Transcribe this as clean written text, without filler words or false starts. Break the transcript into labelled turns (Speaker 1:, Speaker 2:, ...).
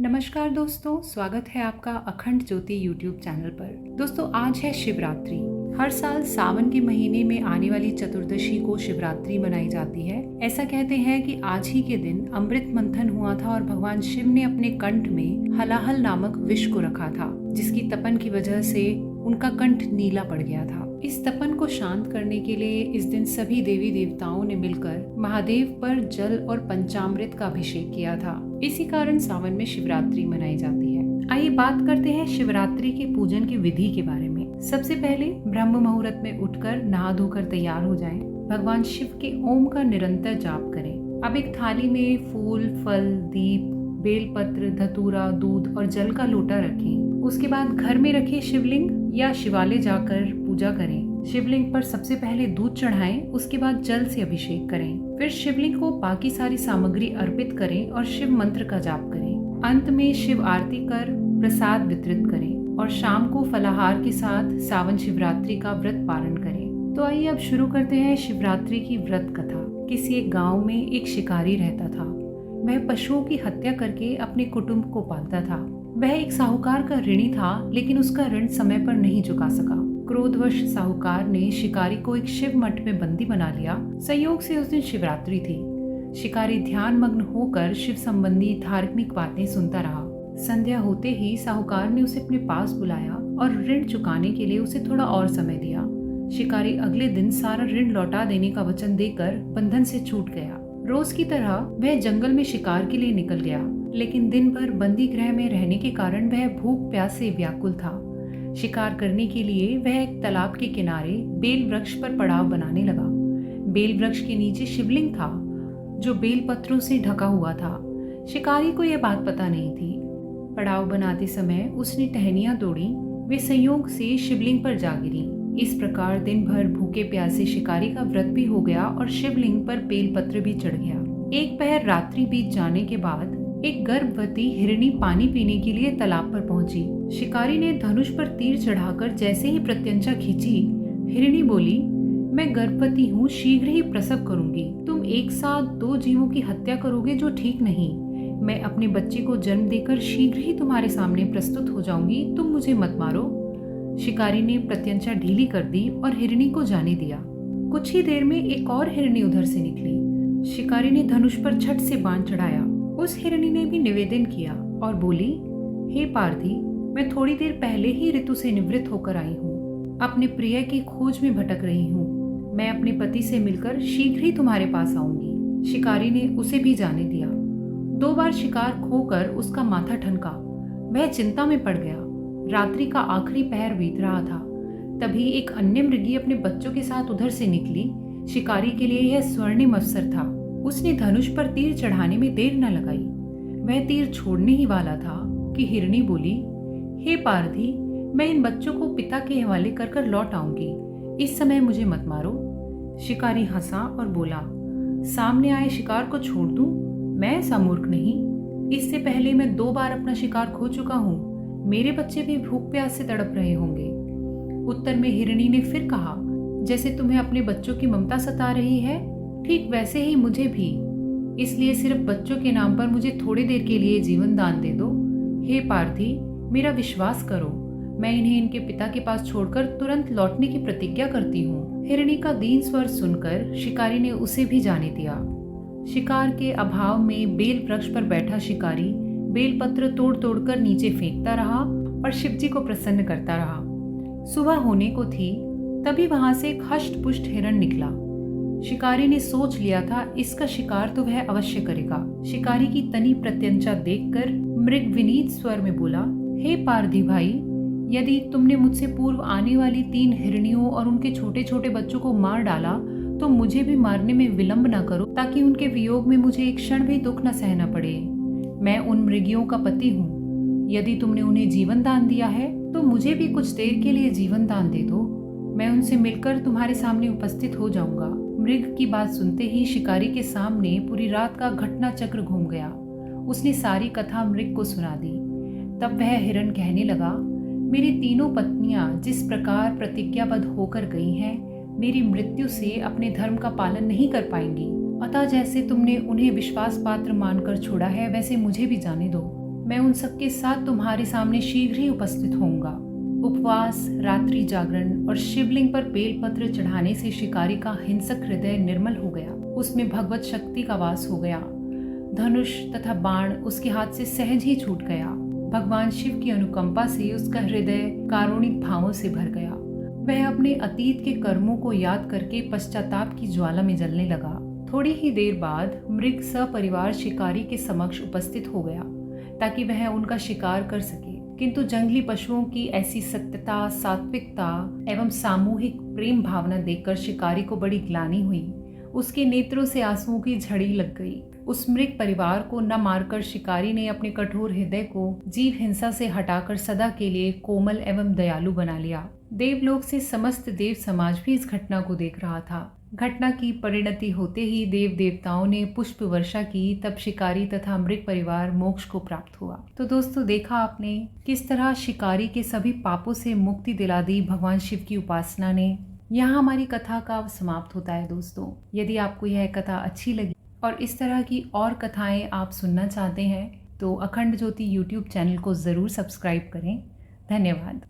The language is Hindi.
Speaker 1: नमस्कार दोस्तों, स्वागत है आपका अखंड ज्योति यूट्यूब चैनल पर। दोस्तों, आज है शिवरात्रि। हर साल सावन के महीने में आने वाली चतुर्दशी को शिवरात्रि मनाई जाती है। ऐसा कहते हैं कि आज ही के दिन अमृत मंथन हुआ था और भगवान शिव ने अपने कंठ में हलाहल नामक विष को रखा था, जिसकी तपन की वजह से उनका कंठ नीला पड़ गया था। इस तपन को शांत करने के लिए इस दिन सभी देवी देवताओं ने मिलकर महादेव पर जल और पंचामृत का अभिषेक किया था। इसी कारण सावन में शिवरात्रि मनाई जाती है। आइए बात करते हैं शिवरात्रि के पूजन की विधि के बारे में। सबसे पहले ब्रह्म मुहूर्त में उठकर नहा धोकर तैयार हो जाएं। भगवान शिव के ओम का निरंतर जाप करें। अब एक थाली में फूल, फल, दीप, बेलपत्र, धतूरा, दूध और जल का लोटा रखें। उसके बाद घर में रखे शिवलिंग या शिवालय जाकर पूजा करें। शिवलिंग पर सबसे पहले दूध चढ़ाएं, उसके बाद जल से अभिषेक करें। फिर शिवलिंग को बाकी सारी सामग्री अर्पित करें और शिव मंत्र का जाप करें। अंत में शिव आरती कर प्रसाद वितरित करें और शाम को फलाहार के साथ सावन शिवरात्रि का व्रत पालन करें। तो आइए अब शुरू करते हैं शिवरात्रि की व्रत कथा। किसी एक गाँव में एक शिकारी रहता था। वह पशुओं की हत्या करके अपने कुटुंब को पालता था। वह एक साहूकार का ऋणी था, लेकिन उसका ऋण समय पर नहीं चुका सका। क्रोधवश साहूकार ने शिकारी को एक शिव मठ में बंदी बना लिया। संयोग से उस दिन शिवरात्रि थी। शिकारी ध्यान मग्न होकर शिव संबंधी धार्मिक बातें सुनता रहा। संध्या होते ही साहूकार ने उसे अपने पास बुलाया और ऋण चुकाने के लिए उसे थोड़ा और समय दिया। शिकारी अगले दिन सारा ऋण लौटा देने का वचन देकर बंधन से छूट गया। रोज की तरह वह जंगल में शिकार के लिए निकल गया, लेकिन दिन भर बंदी गृह में रहने के कारण वह भूख प्यास से व्याकुल था। शिकार करने के लिए वह एक तालाब के किनारे बेल वृक्ष पर पड़ाव बनाने लगा। बेल वृक्ष के नीचे शिवलिंग था, जो बेल पत्रों से ढका हुआ था। शिकारी को यह बात पता नहीं थी। पड़ाव बनाते समय उसने टहनियां तोड़ी। वे संयोग से शिवलिंग पर जा गिरी। इस प्रकार दिन भर भूखे प्यासे शिकारी का व्रत भी हो गया और शिवलिंग पर बेलपत्र भी चढ़ गया। एक पहर रात्रि बीत जाने के बाद एक गर्भवती हिरनी पानी पीने के लिए तालाब पर पहुंची। शिकारी ने धनुष पर तीर चढ़ाकर जैसे ही प्रत्यंचा खींची, हिरनी बोली, मैं गर्भवती हूँ, शीघ्र ही प्रसव करूंगी। तुम एक साथ दो जीवों की हत्या करोगे, जो ठीक नहीं। मैं अपने बच्चे को जन्म देकर शीघ्र ही तुम्हारे सामने प्रस्तुत हो जाऊंगी, तुम मुझे मत मारो। शिकारी ने प्रत्यंचा ढीली कर दी और हिरनी को जाने दिया। कुछ ही देर में एक और हिरनी उधर से निकली। शिकारी ने धनुष पर झट से बाण चढ़ाया। उस हिरनी ने भी निवेदन किया और बोली, हे पारधी, मैं थोड़ी देर पहले ही ऋतु से निवृत्त होकर आई हूँ। अपने प्रिय की खोज में भटक रही हूँ। मैं अपने पति से मिलकर शीघ्र ही तुम्हारे पास आऊंगी। शिकारी ने उसे भी जाने दिया। 2 बार शिकार खोकर उसका माथा ठनका। वह चिंता में पड़ गया। रात्रि का आखिरी पहर बीत रहा था। तभी एक अन्य मृगी अपने बच्चों के साथ उधर से निकली। शिकारी के लिए यह स्वर्णिम अवसर था। उसने धनुष पर तीर चढ़ाने में देर न लगाई। वह तीर छोड़ने ही वाला था कि हिरनी बोली, हे पारधी, मैं इन बच्चों को पिता के हवाले कर कर लौट आऊंगी। इस समय मुझे मत मारो। शिकारी हंसा और बोला, सामने आए शिकार को छोड़ दूं? मैं ऐसा मूर्ख नहीं। इससे पहले मैं 2 बार अपना शिकार खो चुका हूँ। मेरे बच्चे भी भूख प्यास से तड़प रहे होंगे। उत्तर में हिरनी ने फिर कहा, जैसे तुम्हें अपने बच्चों की ममता सता रही है, ठीक वैसे ही मुझे भी। इसलिए सिर्फ बच्चों के नाम पर मुझे थोड़ी देर के लिए जीवन दान दे दो। हे पारधी, मेरा विश्वास करो, मैं इन्हें इनके पिता के पास छोड़कर तुरंत लौटने की प्रतिज्ञा करती हूँ। हिरनी का दीन स्वर सुनकर शिकारी ने उसे भी जाने दिया। शिकार के अभाव में बेल वृक्ष पर बैठा शिकारी बेलपत्र तोड़ तोड़कर नीचे फेंकता रहा और शिवजी को प्रसन्न करता रहा। सुबह होने को थी, तभी वहां से एक हष्ट पुष्ट हिरण निकला। शिकारी ने सोच लिया था, इसका शिकार तो वह अवश्य करेगा। शिकारी की तनी प्रत्यंचा देखकर मृग विनीत स्वर में बोला, हे पारधी भाई, यदि तुमने मुझसे पूर्व आने वाली 3 हिरनियों और उनके छोटे छोटे बच्चों को मार डाला, तो मुझे भी मारने में विलंब न करो, ताकि उनके वियोग में मुझे एक क्षण भी दुख न सहना पड़े। मैं उन मृगियों का पति हूँ। यदि तुमने उन्हें जीवन दान दिया है, तो मुझे भी कुछ देर के लिए जीवन दान दे दो। मैं उनसे मिलकर तुम्हारे सामने उपस्थित हो जाऊंगा। मृग की बात सुनते ही शिकारी के सामने पूरी रात का घटना चक्र घूम गया। उसने सारी कथा मृग को सुना दी। तब वह हिरण कहने लगा, मेरी तीनों पत्नियां जिस प्रकार प्रतिज्ञाबद्ध होकर गई हैं, मेरी मृत्यु से अपने धर्म का पालन नहीं कर पाएंगी। अतः जैसे तुमने उन्हें विश्वास पात्र मानकर छोड़ा है, वैसे मुझे भी जाने दो। मैं उन सबके साथ तुम्हारे सामने शीघ्र ही उपस्थित होऊंगा। उपवास, रात्रि जागरण और शिवलिंग पर बेलपत्र चढ़ाने से शिकारी का हिंसक हृदय निर्मल हो गया। उसमें भगवत शक्ति का वास हो गया। धनुष तथा बाण उसके हाथ से सहज ही छूट गया। भगवान शिव की अनुकंपा से उसका हृदय कारुणिक भावों से भर गया। वह अपने अतीत के कर्मों को याद करके पश्चाताप की ज्वाला में जलने लगा। थोड़ी ही देर बाद मृग सपरिवार शिकारी के समक्ष उपस्थित हो गया ताकि वह उनका शिकार कर सके, किंतु जंगली पशुओं की ऐसी सत्यता, सात्विकता एवं सामूहिक प्रेम भावना देखकर शिकारी को बड़ी ग्लानि हुई। उसके नेत्रों से आंसुओं की झड़ी लग गई। उस मृग परिवार को न मारकर शिकारी ने अपने कठोर हृदय को जीव हिंसा से हटाकर सदा के लिए कोमल एवं दयालु बना लिया। देवलोक से समस्त देव समाज भी इस घटना को देख रहा था। घटना की परिणति होते ही देव देवताओं ने पुष्प वर्षा की, तब शिकारी तथा मृग परिवार मोक्ष को प्राप्त हुआ। तो दोस्तों, देखा आपने किस तरह शिकारी के सभी पापों से मुक्ति दिला दी भगवान शिव की उपासना ने। यहाँ हमारी कथा का समाप्त होता है। दोस्तों, यदि आपको यह कथा अच्छी लगी और इस तरह की और कथाएं आप सुनना चाहते हैं तो अखंड ज्योति यूट्यूब चैनल को ज़रूर सब्सक्राइब करें। धन्यवाद।